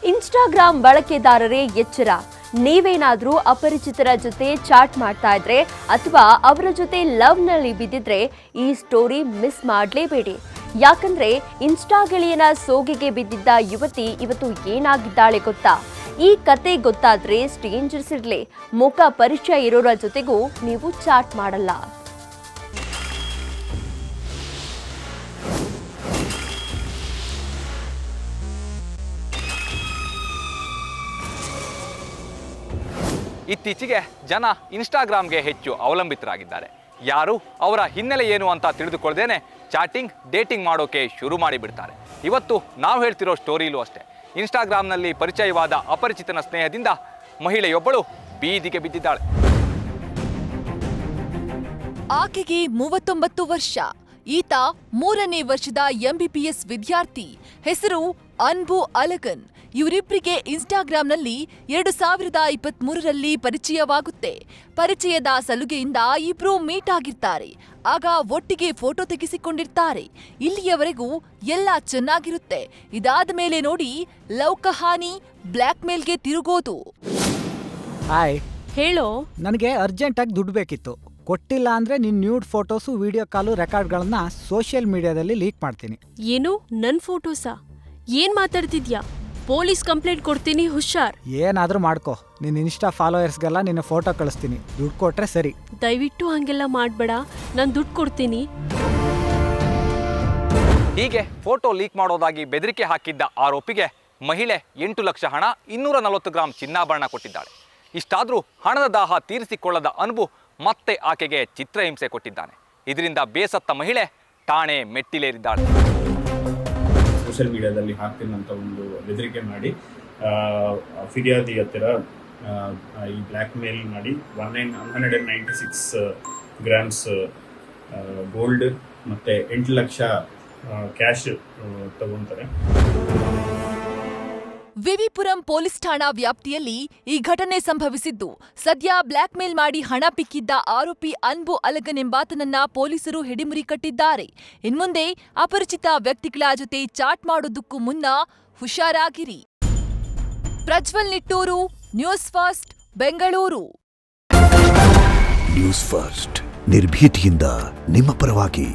Instagram ಬಳಕೆದಾರರೇ ಎಚ್ಚರ. ನೀವೇನಾದ್ರೂ ಅಪರಿಚಿತರ ಜೊತೆ ಚಾಟ್ ಮಾಡ್ತಾ ಇದ್ರೆ ಅಥವಾ ಅವರ ಜೊತೆ ಲವ್ನಲ್ಲಿ ಬಿದ್ದಿದ್ರೆ ಈ ಸ್ಟೋರಿ ಮಿಸ್ ಮಾಡಲೇಬೇಡಿ. ಯಾಕಂದ್ರೆ ಇನ್ಸ್ಟಾ ಗೆಳೆಯನ ಸೋಗಿಗೆ ಬಿದ್ದಿದ್ದ ಯುವತಿ ಇವತ್ತು ಏನಾಗಿದ್ದಾಳೆ ಗೊತ್ತಾ? ಈ ಕತೆ ಗೊತ್ತಾದ್ರೆ ಸ್ಟ್ರೇಂಜರ್ಸ್ ಇರ್ಲಿ, ಮುಖ ಪರಿಚಯ ಇರೋರ ಜೊತೆಗೂ ನೀವು ಚಾಟ್ ಮಾಡಲ್ಲ. ಇತ್ತೀಚೆಗೆ ಜನ ಇನ್ಸ್ಟಾಗ್ರಾಮ್ಗೆ ಹೆಚ್ಚು ಅವಲಂಬಿತರಾಗಿದ್ದಾರೆ. ಯಾರು ಅವರ ಹಿನ್ನೆಲೆ ಏನು ಅಂತ ತಿಳಿದುಕೊಳ್ಳದೇನೆ ಚಾಟಿಂಗ್, ಡೇಟಿಂಗ್ ಮಾಡೋಕೆ ಶುರು ಮಾಡಿಬಿಡ್ತಾರೆ. ಇವತ್ತು ನಾವು ಹೇಳ್ತಿರೋ ಸ್ಟೋರಿಲೂ ಅಷ್ಟೇ. ಇನ್ಸ್ಟಾಗ್ರಾಮ್ನಲ್ಲಿ ಪರಿಚಯವಾದ ಅಪರಿಚಿತನ ಸ್ನೇಹದಿಂದ ಮಹಿಳೆಯೊಬ್ಬಳು ಬೀದಿಗೆ ಬಿದ್ದಿದ್ದಾಳೆ. ಆಕೆಗೆ 39 ವರ್ಷ. ಈತ 3ನೇ ವರ್ಷದ MBBS ವಿದ್ಯಾರ್ಥಿ. ಹೆಸರು ಅನ್ಬು ಅಲಗನ್. ಇವರಿಬ್ಬರಿಗೆ ಇನ್ಸ್ಟಾಗ್ರಾಂನಲ್ಲಿ 2023ರಲ್ಲಿ ಪರಿಚಯವಾಗುತ್ತೆ. ಪರಿಚಯದ ಸಲುಗೆಯಿಂದ ಇಬ್ರು ಮೀಟ್ ಆಗಿರ್ತಾರೆ. ಆಗ ಒಟ್ಟಿಗೆ ಫೋಟೋ ತೆಗೆಸಿಕೊಂಡಿರ್ತಾರೆ. ಇಲ್ಲಿಯವರೆಗೂ ಎಲ್ಲ ಚೆನ್ನಾಗಿರುತ್ತೆ. ಇದಾದ ಮೇಲೆ ನೋಡಿ ಲವ್ ಕಹಾನಿ ಬ್ಲ್ಯಾಕ್ ಮೇಲ್ಗೆ ತಿರುಗೋದು. ಹಾಯ್, ಹೇಳೋ. ನನಗೆ ಅರ್ಜೆಂಟಾಗಿ ದುಡ್ಡು ಬೇಕಿತ್ತು. ಕೊಟ್ಟಿಲ್ಲ ಅಂದ್ರೆ ನಿನ್ನ ನ್ಯೂಡ್ ಫೋಟೋಸು, ವಿಡಿಯೋ ಕಾಲು, ರೆಕಾರ್ಡ್ಗಳನ್ನ ಸೋಷಿಯಲ್ ಮೀಡಿಯಾದಲ್ಲಿ ಲೀಕ್ ಮಾಡ್ತೀನಿ. ಏನು, ನನ್ ಫೋಟೋಸಾ? ಏನ್ ಮಾತಾಡ್ತಿದ್ಯಾ? ಪೊಲೀಸ್ ಕಂಪ್ಲೇಂಟ್ ಕೊಡ್ತೀನಿ, ಹುಷಾರ್. ಏನಾದರೂ ಮಾಡ್ಕೋ. ನಿನ್ನ ಇನ್ಸ್ಟಾ ಫಾಲೋಯರ್ಸ್ಗೆಲ್ಲ ನಿನ್ನ ಫೋಟೋ ಕಳಿಸ್ತೀನಿ. ದುಡ್ಡು ಕೊಟ್ರೆ ಸರಿ. ದಯವಿಟ್ಟು ಹಂಗೆಲ್ಲ ಮಾಡ್ಬೇಡ, ನಾನು ದುಡ್ಡು ಕೊಡ್ತೀನಿ. ಹೀಗೆ ಫೋಟೋ ಲೀಕ್ ಮಾಡೋದಾಗಿ ಬೆದರಿಕೆ ಹಾಕಿದ್ದ ಆರೋಪಿಗೆ ಮಹಿಳೆ 8 ಲಕ್ಷ ಹಣ, 240 ಗ್ರಾಂ ಚಿನ್ನಾಭರಣ ಕೊಟ್ಟಿದ್ದಾಳೆ. ಇಷ್ಟಾದರೂ ಹಣದ ದಾಹ ತೀರಿಸಿಕೊಳ್ಳದ ಅನುಭು ಮತ್ತೆ ಆಕೆಗೆ ಚಿತ್ರಹಿಂಸೆ ಕೊಟ್ಟಿದ್ದಾನೆ. ಇದರಿಂದ ಬೇಸತ್ತ ಮಹಿಳೆ ಠಾಣೆ ಮೆಟ್ಟಿಲೇರಿದ್ದಾಳೆ. ಸೋಷಿಯಲ್ ಮೀಡಿಯಾದಲ್ಲಿ ಹಾಕ್ತೀನಂತ ಒಂದು ಬೆದರಿಕೆ ಮಾಡಿ ಫಿರ್ಯಾದಿ ಹತ್ತಿರ ಈ ಬ್ಲ್ಯಾಕ್ ಮೇಲ್ ಮಾಡಿ 196 ಗ್ರಾಮ್ಸ್ ಗೋಲ್ಡ್ ಮತ್ತು 8 ಲಕ್ಷ ಕ್ಯಾಶ್ ತಗೊಂತಾರೆ. ವಿವಿಪುರಂ ಪೊಲೀಸ್ ಠಾಣಾ ವ್ಯಾಪ್ತಿಯಲ್ಲಿ ಈ ಘಟನೆ ಸಂಭವಿಸಿದ್ದು. ಸದ್ಯ ಬ್ಲ್ಯಾಕ್ ಮೇಲ್ ಮಾಡಿ ಹಣ ಪಿಕ್ಕಿದ್ದ ಆರೋಪಿ ಅನ್ಬು ಅಲಗನ್ ಎಂಬಾತನನ್ನ ಪೊಲೀಸರು ಹಿಡಿಮುರಿ ಕಟ್ಟಿದ್ದಾರೆ. ಇನ್ಮುಂದೆ ಅಪರಿಚಿತ ವ್ಯಕ್ತಿಗಳ ಜೊತೆ ಚಾಟ್ ಮಾಡೋದಕ್ಕೂ ಮುನ್ನ ಹುಷಾರಾಗಿರಿ. Prajwal Nittur, news first, Bengaluru. News first ನಿರ್ಭೀತಿಯಿಂದ ನಿಮ್ಮ ಪರವಾಗಿ.